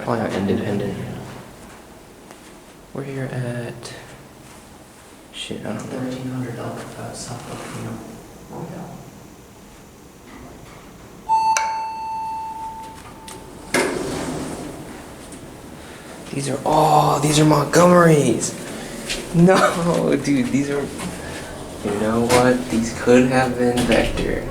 Probably not independent. We're here at... Shit, I don't know. $1,300 South of Camino. Oh yeah. These are Montgomerys. No, dude, these are... You know what? These could have been vectors.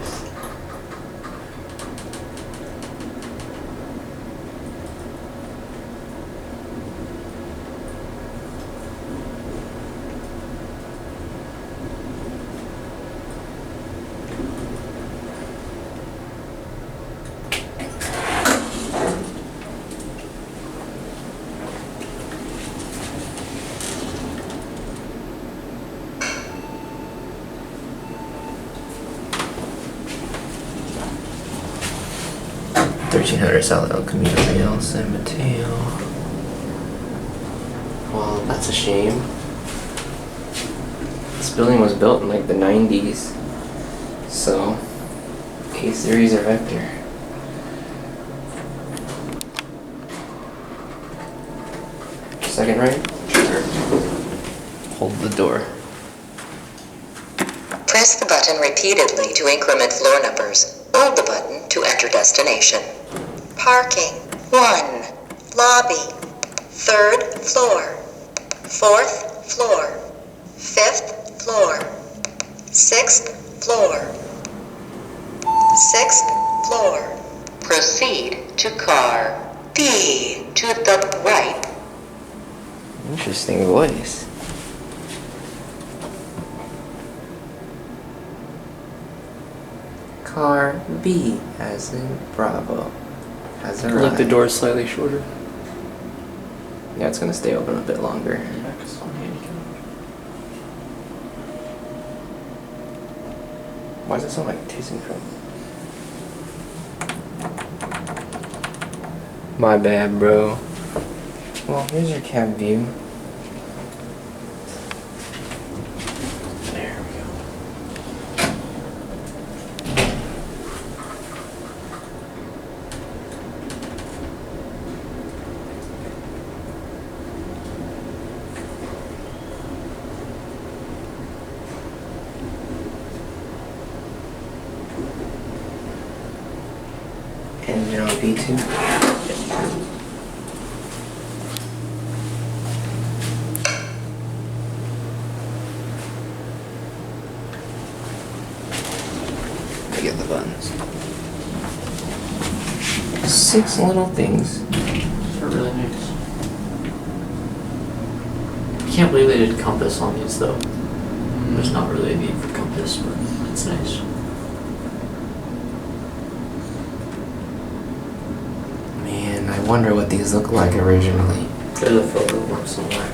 $1,300 South Camino, San Mateo. Well, that's a shame. This building was built in like the 90s, so K-series or vector. Second right? Sure. Hold the door. Press the button repeatedly to increment floor numbers. Hold the button to enter destination. Parking. 1. Lobby. 3rd floor. 4th floor. 5th floor. 6th floor. 6th floor. Proceed to car D to the right. Interesting voice. Car B, as in Bravo, has arrived. Look, the door's slightly shorter. Yeah, it's gonna stay open a bit longer. Yeah, because I'm handicapped. Why does it sound like ThyssenKrupp? My bad, bro. Well, here's your cab view. There we go. Engine on P2. I get the buttons. 6 little things. They're really nice. I can't believe they did compass on these though. There's not really a need for compass, but it's nice. Man, I wonder what these look like originally. There's a photo of one somewhere.